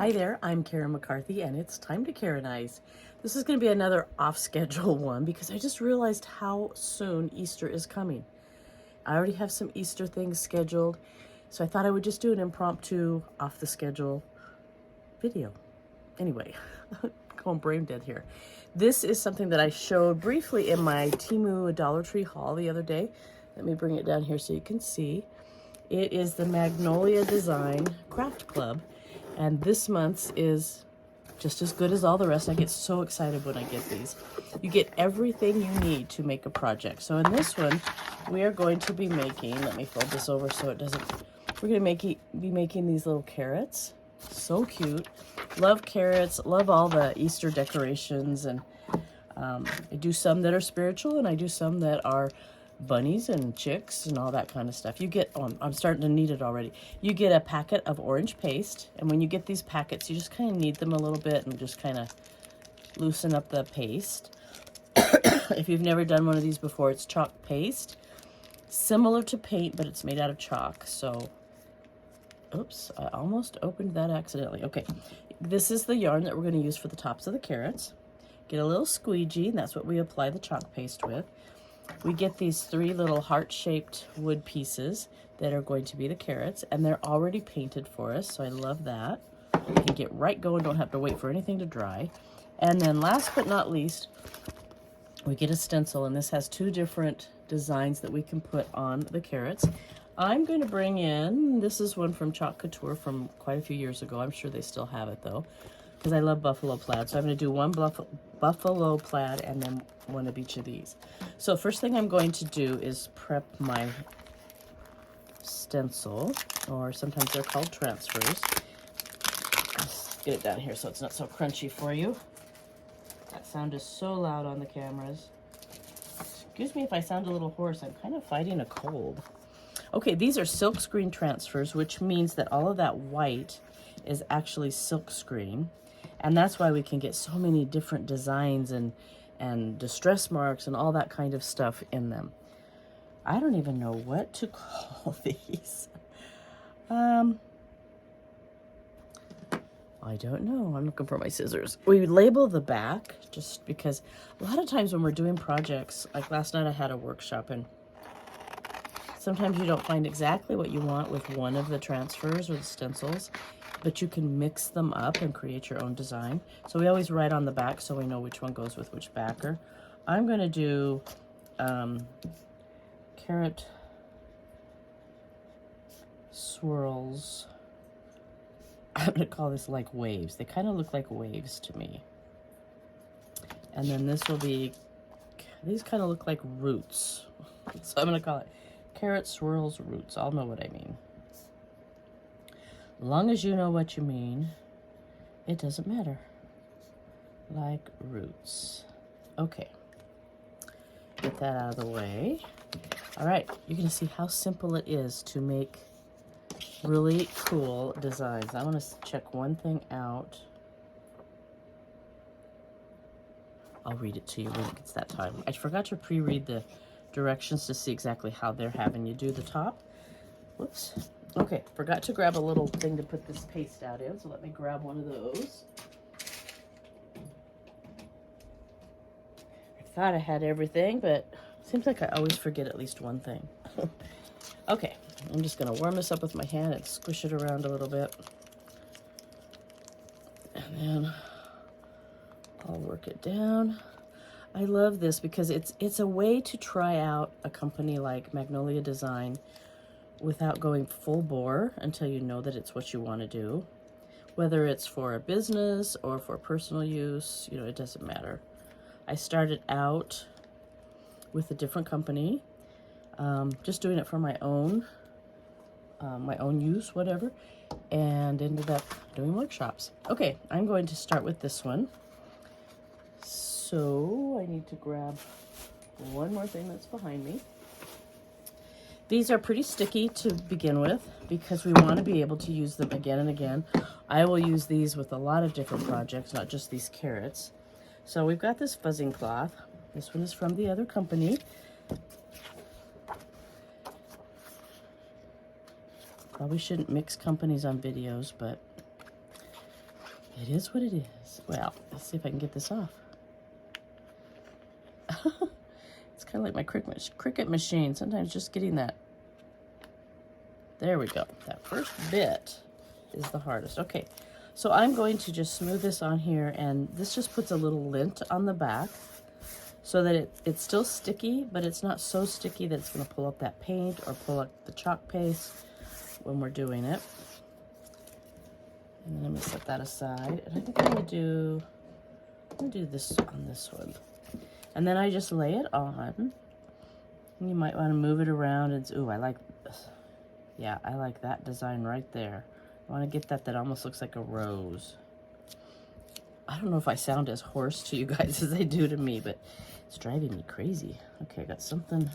Hi there, I'm Karen McCarthy, and it's time to Karen-ize. This is going to be another off-schedule one because I just realized how soon Easter is coming. I already have some Easter things scheduled, so I thought I would just do an impromptu, off-the-schedule video. Anyway, going brain dead here. This is something that I showed briefly in my Temu Dollar Tree haul the other day. Let me bring it down here so you can see. It is the Magnolia Design Craft Club. And this month's is just as good as all the rest. I get so excited when I get these. You get everything you need to make a project. So in this one, we are going to be making, let me fold this over so it doesn't, we're going to be making these little carrots. So cute. Love carrots, love all the Easter decorations. And I do some that are spiritual and I do some that are bunnies and chicks and all that kind of stuff. You get, I'm starting to knead it already. You get a packet of orange paste, and when you get these packets, you just kind of knead them a little bit and just kind of loosen up the paste. If you've never done one of these before, it's chalk paste, similar to paint, but it's made out of chalk. So, oops, I almost opened that accidentally. Okay, this is the yarn that we're going to use for the tops of the carrots. Get a little squeegee, and that's what we apply the chalk paste with. We get these 3 little heart-shaped wood pieces that are going to be the carrots, and they're already painted for us, so I love that. We can get right going, don't have to wait for anything to dry. And then last but not least, we get a stencil, and this has 2 different designs that we can put on the carrots. I'm going to bring in, this is one from Chalk Couture from quite a few years ago. I'm sure they still have it though, because I love buffalo plaid. So I'm going to do one buffalo plaid and then one of each of these. So first thing I'm going to do is prep my stencil, or sometimes they're called transfers. Let's get it down here so it's not so crunchy for you. That sound is so loud on the cameras. Excuse me if I sound a little hoarse. I'm kind of fighting a cold. Okay, these are silkscreen transfers, which means that all of that white is actually silkscreen. And that's why we can get so many different designs and distress marks and all that kind of stuff in them. I don't even know what to call these. I don't know. I'm looking for my scissors. We label the back just because a lot of times when we're doing projects, like last night I had a workshop, and sometimes you don't find exactly what you want with one of the transfers or the stencils, but you can mix them up and create your own design. So we always write on the back so we know which one goes with which backer. I'm going to do carrot swirls. I'm going to call this like waves. They kind of look like waves to me. And then this will be, these kind of look like roots. So I'm going to call it carrot swirls roots. I'll know what I mean. As long as you know what you mean, it doesn't matter. Like roots. Okay. Get that out of the way. All right, you're going to see how simple it is to make really cool designs. I want to check one thing out. I'll read it to you when it gets that time. I forgot to pre-read the directions to see exactly how they're having you do the top. Whoops. Okay, forgot to grab a little thing to put this paste out in, so let me grab one of those. I thought I had everything, but it seems like I always forget at least one thing. Okay, I'm just going to warm this up with my hand and squish it around a little bit. And then I'll work it down. I love this because it's a way to try out a company like Magnolia Design without going full bore until you know that it's what you want to do. Whether it's for a business or for personal use, you know, it doesn't matter. I started out with a different company, just doing it for my own use, whatever, and ended up doing workshops. Okay, I'm going to start with this one. So I need to grab one more thing that's behind me. These are pretty sticky to begin with because we want to be able to use them again and again. I will use these with a lot of different projects, not just these carrots. So we've got this fuzzing cloth. This one is from the other company. Probably shouldn't mix companies on videos, but It is what it is. Well, let's see if I can get this off. It's kind of like my Cricut machine. Sometimes just getting that. There we go. That first bit is the hardest. Okay, so I'm going to just smooth this on here, and this just puts a little lint on the back so that it's still sticky, but it's not so sticky that it's going to pull up that paint or pull up the chalk paste when we're doing it. And then I'm going to set that aside. And I think I'm going to do this on this one. And then I just lay it on. And you might want to move it around. And ooh, I like this. Yeah, I like that design right there. I want to get that almost looks like a rose. I don't know if I sound as hoarse to you guys as they do to me, but it's driving me crazy. Okay, I got something.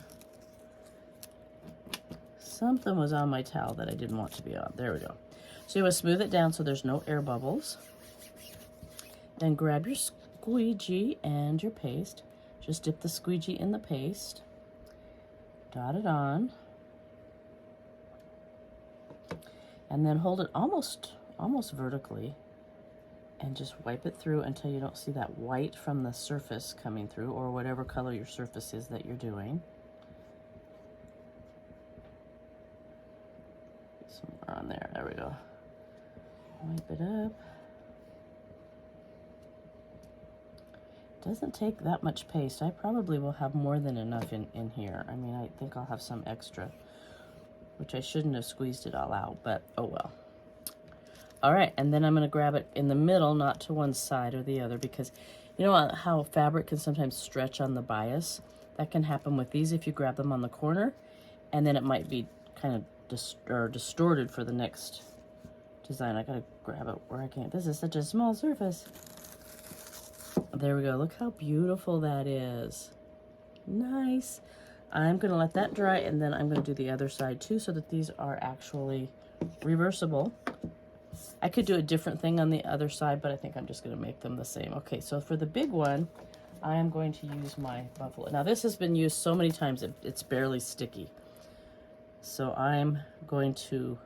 Something was on my towel that I didn't want to be on. There we go. So you want to smooth it down so there's no air bubbles. Then grab your squeegee and your paste. Just dip the squeegee in the paste. Dot it on. And then hold it almost vertically and just wipe it through until you don't see that white from the surface coming through, or whatever color your surface is that you're doing. Somewhere on there we go. Wipe it up. Doesn't take that much paste. I probably will have more than enough in here. I mean, I think I'll have some extra, which I shouldn't have squeezed it all out, but oh well. All right, and then I'm going to grab it in the middle, not to one side or the other, because you know how fabric can sometimes stretch on the bias? That can happen with these if you grab them on the corner, and then it might be kind of distorted for the next design. I got to grab it where I can't. This is such a small surface. There we go. Look how beautiful that is. Nice. I'm going to let that dry, and then I'm going to do the other side too, so that these are actually reversible. I could do a different thing on the other side, but I think I'm just going to make them the same. Okay, so for the big one, I am going to use my buffalo. Now, this has been used so many times, it's barely sticky. So I'm going to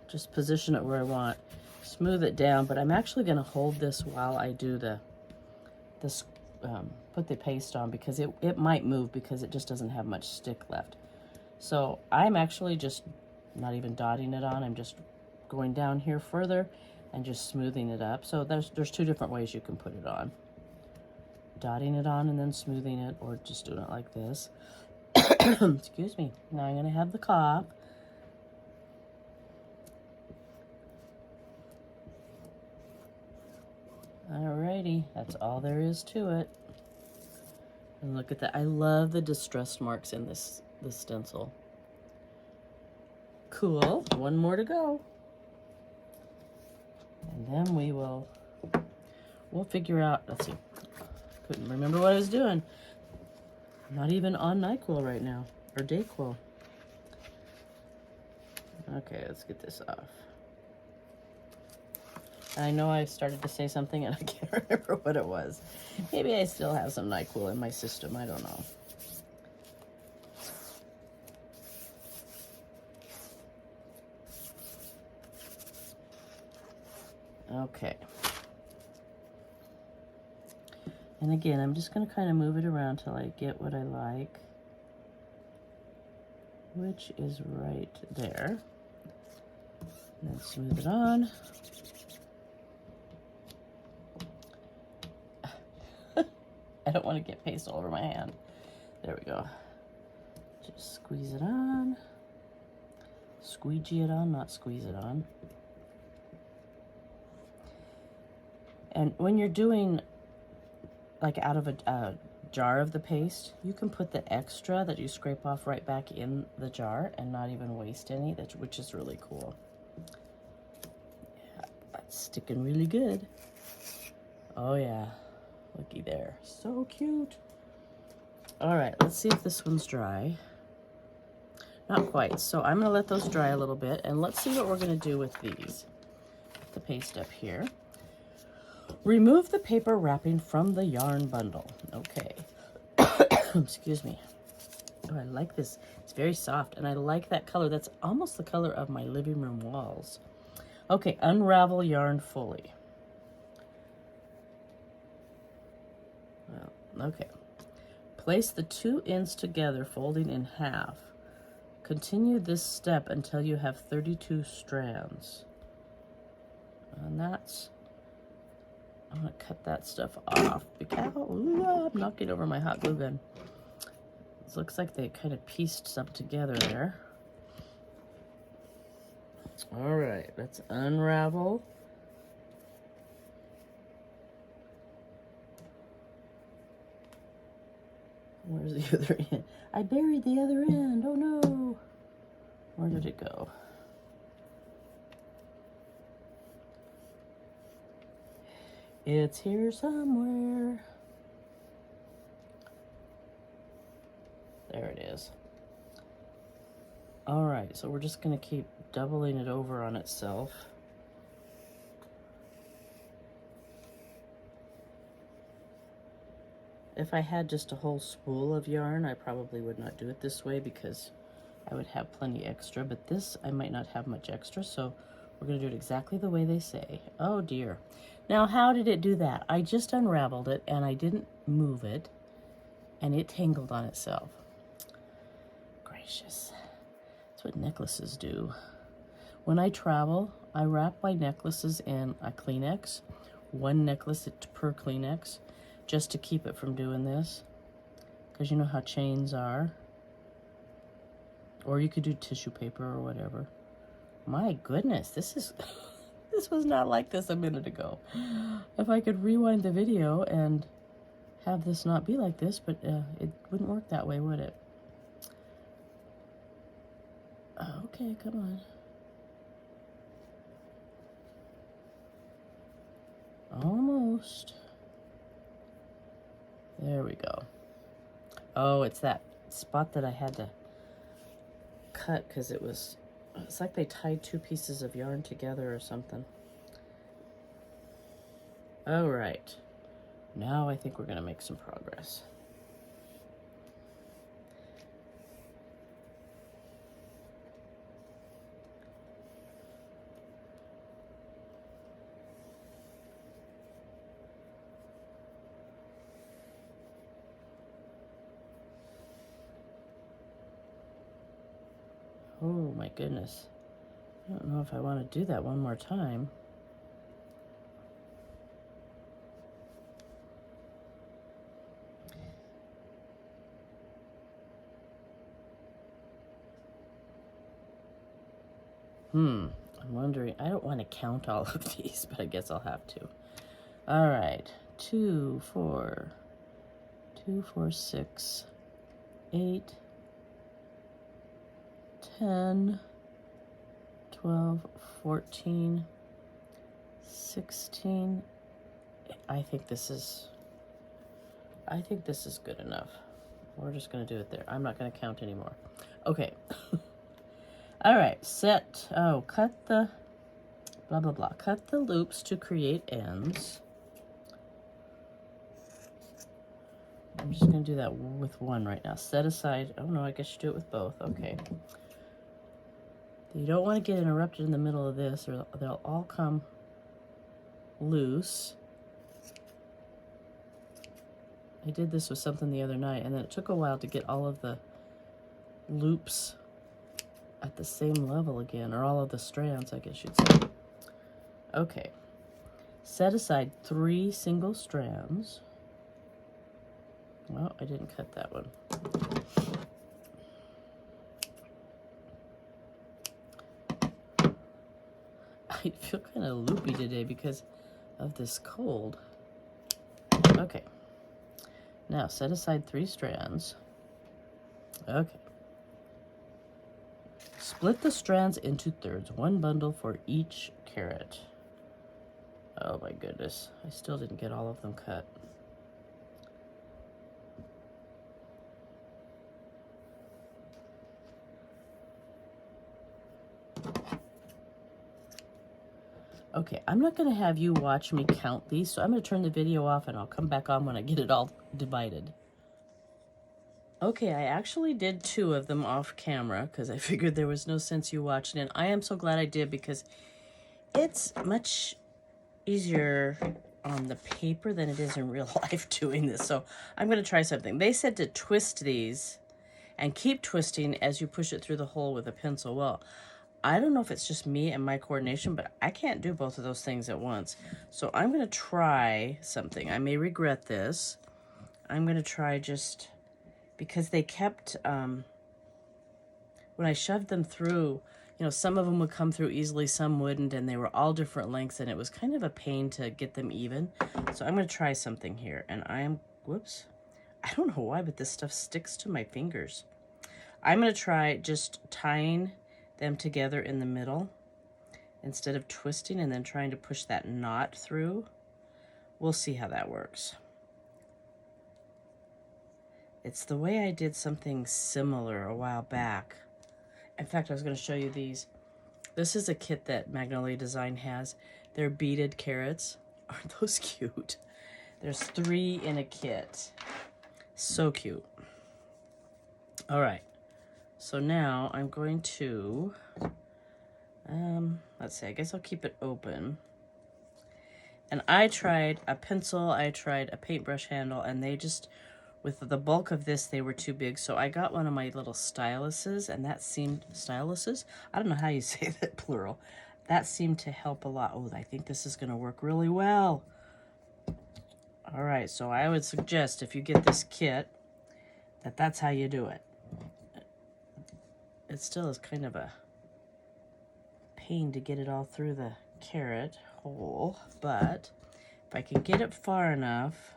just position it where I want, smooth it down, but I'm actually going to hold this while I do put the paste on, because it might move because it just doesn't have much stick left. So I'm actually just not even dotting it on. I'm just going down here further and just smoothing it up. So there's two different ways you can put it on. Dotting it on and then smoothing it, or just doing it like this. Excuse me. Now I'm going to have the cough. Alrighty, that's all there is to it. And look at that. I love the distressed marks in this stencil. Cool. One more to go. And then we'll figure out, let's see. Couldn't remember what I was doing. I'm not even on NyQuil right now, or Dayquil. Okay, let's get this off. I know I started to say something and I can't remember what it was. Maybe I still have some NyQuil in my system. I don't know. Okay. And again, I'm just going to kind of move it around till I get what I like, which is right there. And then smooth it on. I don't want to get paste all over my hand. There we go. Just squeeze it on. Squeegee it on, not squeeze it on. And when you're doing like out of a jar of the paste, you can put the extra that you scrape off right back in the jar and not even waste any, which is really cool. Yeah, that's sticking really good. Oh yeah. Looky there. So cute. All right, let's see if this one's dry. Not quite. So I'm going to let those dry a little bit, and let's see what we're going to do with these. Put the paste up here. Remove the paper wrapping from the yarn bundle. Okay. Excuse me. Oh, I like this. It's very soft, and I like that color. That's almost the color of my living room walls. Okay, unravel yarn fully. Well, okay. Place the 2 ends together, folding in half. Continue this step until you have 32 strands. And that's, I'm gonna cut that stuff off because I'm knocking over my hot glue gun. It looks like they kind of pieced some together there. All right, let's unravel. Where's the other end? I buried the other end. Oh no. Where did it go? It's here somewhere. There it is. All right, so we're just gonna keep doubling it over on itself. If I had just a whole spool of yarn, I probably would not do it this way because I would have plenty extra, but this I might not have much extra, so we're gonna do it exactly the way they say. Oh dear. Now, how did it do that? I just unraveled it and I didn't move it and it tangled on itself. Gracious. That's what necklaces do. When I travel, I wrap my necklaces in a Kleenex, 1 necklace per Kleenex, just to keep it from doing this, because you know how chains are. Or you could do tissue paper or whatever. My goodness, this is this was not like this a minute ago. If I could rewind the video and have this not be like this, but it wouldn't work that way, would it? Okay, come on. Almost. There we go. Oh, it's that spot that I had to cut because it's like they tied 2 pieces of yarn together or something. All right. Now I think we're going to make some progress. Oh my goodness. I don't know if I want to do that one more time. I'm wondering, I don't want to count all of these, but I guess I'll have to. All right, 2, 4, 6, 8, 10, 12, 14, 16. I think this is good enough. We're just gonna do it there. I'm not gonna count anymore. Okay. All right, cut the blah, blah, blah. Cut the loops to create ends. I'm just gonna do that with one right now. Set aside, oh no, I guess you do it with both, okay. You don't want to get interrupted in the middle of this or they'll all come loose. I did this with something the other night and then it took a while to get all of the loops at the same level again, or all of the strands, I guess you'd say. Okay. Set aside 3 single strands. Well, I didn't cut that one. I feel kind of loopy today because of this cold. Okay. Now set aside 3 strands. Okay. Split the strands into thirds, 1 bundle for each carrot. Oh my goodness, I still didn't get all of them cut. Okay, I'm not going to have you watch me count these, so I'm going to turn the video off and I'll come back on when I get it all divided. Okay, I actually did 2 of them off camera because I figured there was no sense you watching it. I am so glad I did because It's much easier on the paper than it is in real life doing this. So I'm going to try something. They said to twist these and keep twisting as you push it through the hole with a pencil. Well, I don't know if it's just me and my coordination, but I can't do both of those things at once. So I'm going to try something. I may regret this. I'm going to try just, because they kept, when I shoved them through, you know, some of them would come through easily, some wouldn't, and they were all different lengths, and it was kind of a pain to get them even. So I'm going to try something here, and whoops. I don't know why, but this stuff sticks to my fingers. I'm going to try just tying them together in the middle instead of twisting and then trying to push that knot through. We'll see how that works. It's the way I did something similar a while back. In fact, I was going to show you these. This is a kit that Magnolia Design has. They're beaded carrots. Aren't those cute? There's 3 in a kit. So cute. All right. So now I'm going to, let's see, I guess I'll keep it open. And I tried a pencil, I tried a paintbrush handle, and they just, with the bulk of this, they were too big. So I got one of my little styluses, and that seemed, styluses? I don't know how you say that, plural. That seemed to help a lot. Oh, I think this is going to work really well. All right, so I would suggest if you get this kit, that's how you do it. It still is kind of a pain to get it all through the carrot hole, but if I can get it far enough,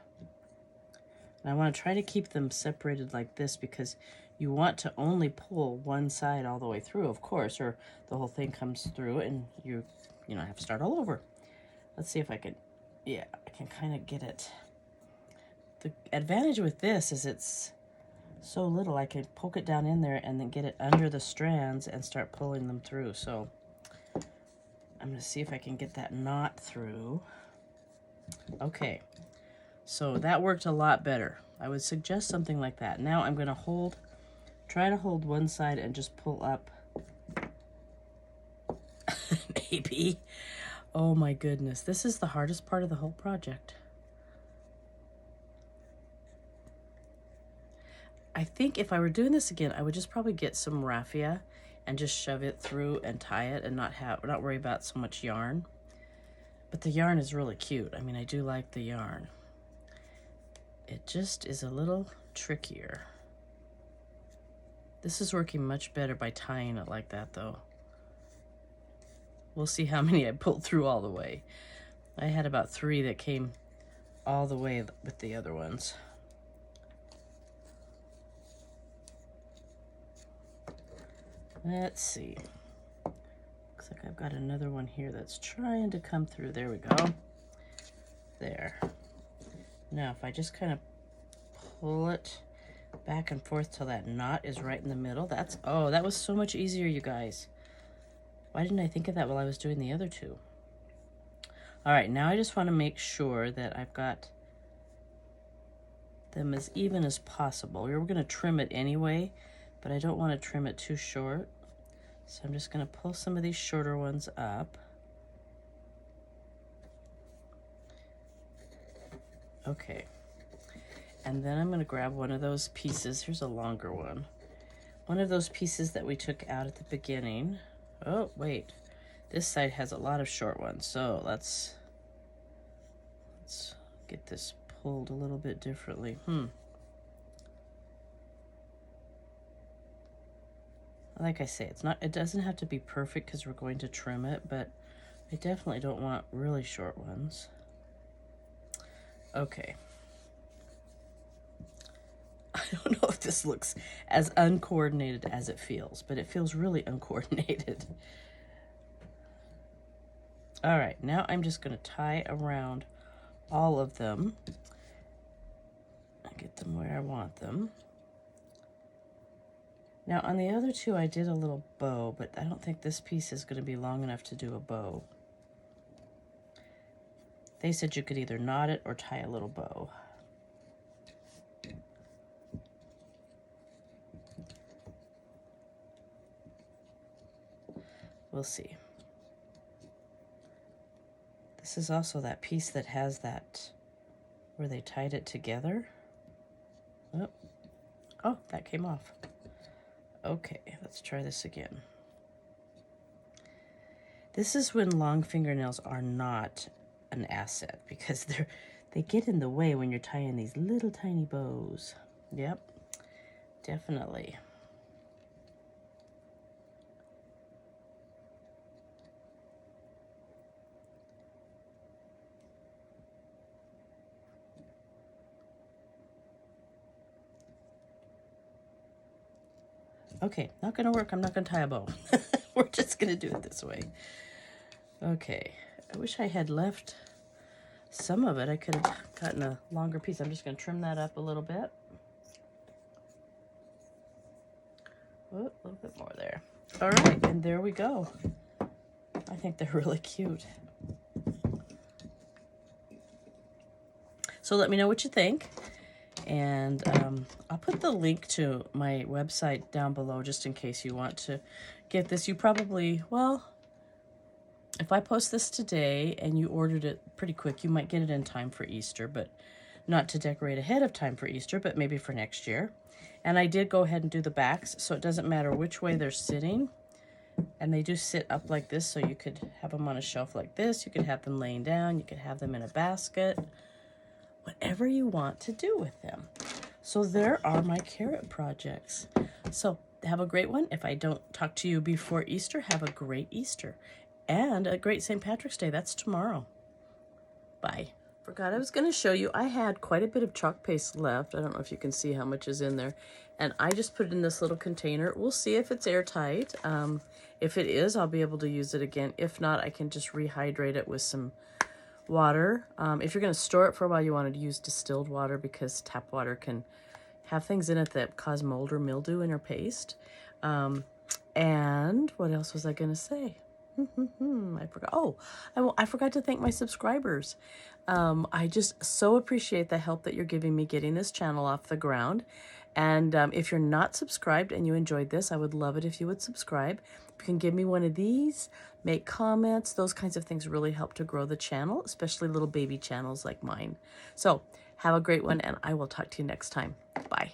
and I want to try to keep them separated like this because you want to only pull one side all the way through, of course, or the whole thing comes through and you have to start all over. Let's see if I can, yeah, I can kind of get it. The advantage with this is it's so little, I can poke it down in there and then get it under the strands and start pulling them through. So I'm going to see if I can get that knot through. Okay, so that worked a lot better. I would suggest something like that. Now I'm going to try to hold one side and just pull up. Maybe. Oh my goodness, this is the hardest part of the whole project. I think if I were doing this again, I would just probably get some raffia and just shove it through and tie it and not worry about so much yarn. But the yarn is really cute. I mean, I do like the yarn. It just is a little trickier. This is working much better by tying it like that, though. We'll see how many I pulled through all the way. I had about 3 that came all the way with the other ones. Let's see. Looks like I've got another one here that's trying to come through. There we go. There. Now, if I just kind of pull it back and forth till that knot is right in the middle, oh, that was so much easier, you guys. Why didn't I think of that while I was doing the other 2? All right, now I just want to make sure that I've got them as even as possible. We were going to trim it anyway, but I don't want to trim it too short. So I'm just going to pull some of these shorter ones up. Okay. And then I'm going to grab one of those pieces. Here's a longer one. One of those pieces that we took out at the beginning. Oh, wait. This side has a lot of short ones. So let's get this pulled a little bit differently. Like I say, it doesn't have to be perfect because we're going to trim it, but I definitely don't want really short ones. Okay. I don't know if this looks as uncoordinated as it feels, but it feels really uncoordinated. All right, now I'm just going to tie around all of them and get them where I want them. Now on the other 2 I did a little bow, but I don't think this piece is going to be long enough to do a bow. They said you could either knot it or tie a little bow. We'll see. This is also that piece that has that, where they tied it together. Oh, that came off. Okay, let's try this again. This is when long fingernails are not an asset, because they get in the way when you're tying these little tiny bows. Yep, definitely. Okay, not gonna work. I'm not gonna tie a bow. We're just gonna do it this way. Okay, I wish I had left some of it. I could have gotten a longer piece. I'm just gonna trim that up a little bit. Oh, a little bit more there. All right, and there we go. I think they're really cute. So let me know what you think. And I'll put the link to my website down below just in case you want to get this. You probably, well, if I post this today and you ordered it pretty quick, you might get it in time for Easter, but not to decorate ahead of time for Easter, but maybe for next year. And I did go ahead and do the backs, so it doesn't matter which way they're sitting. And they do sit up like this, so you could have them on a shelf like this. You could have them laying down. You could have them in a basket. Whatever you want to do with them. So there are my carrot projects. So have a great one. If I don't talk to you before Easter, have a great Easter. And a great St. Patrick's Day. That's tomorrow. Bye. Forgot I was going to show you. I had quite a bit of chalk paste left. I don't know if you can see how much is in there. And I just put it in this little container. We'll see if it's airtight. If it is, I'll be able to use it again. If not, I can just rehydrate it with some water. If you're going to store it for a while, you want to use distilled water because tap water can have things in it that cause mold or mildew in your paste. And what else was I going to say? I forgot. Oh, I forgot to thank my subscribers. I just so appreciate the help that you're giving me getting this channel off the ground. And if you're not subscribed and you enjoyed this, I would love it if you would subscribe. If you can give me one of these, make comments, those kinds of things really help to grow the channel, especially little baby channels like mine. So have a great one, and I will talk to you next time. Bye.